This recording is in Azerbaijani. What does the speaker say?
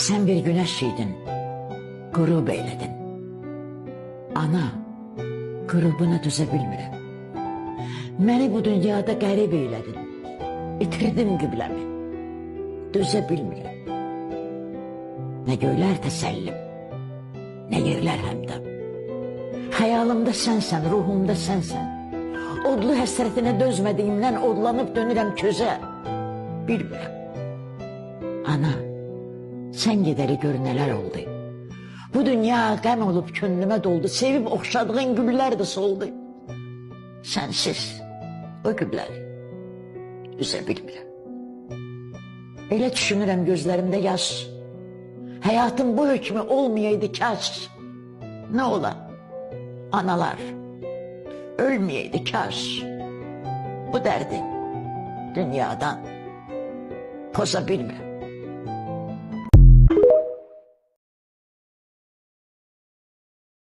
Sen bir güneş idin, qürub eyledin. Ana, qürubuna düzə bilmirəm. Məni bu dünyada qərib eyledin. İtirdim qibləmi, düzə bilmirəm. Nə göylər təsəllim, nə yerlər həmdəm. Xəyalımda sənsən, ruhumda sənsən. Odlu həsrətinə dözmədiyimdən odlanıb dönürəm közə. Bilmirəm. Ana, sən gedəli gör nələr oldu. Bu dünya qəm olub könlümə doldu. Sevib oxşadığın güllər də soldu. Sənsiz o gülləri üzə bilmirəm. Elə düşünürəm gözlərimdə yaş. Həyatım bu hökmü olmayaydı kaş. Nə ola? Analar ölməyəydi kaş. Bu dərdi dünyadan poza bilmirəm.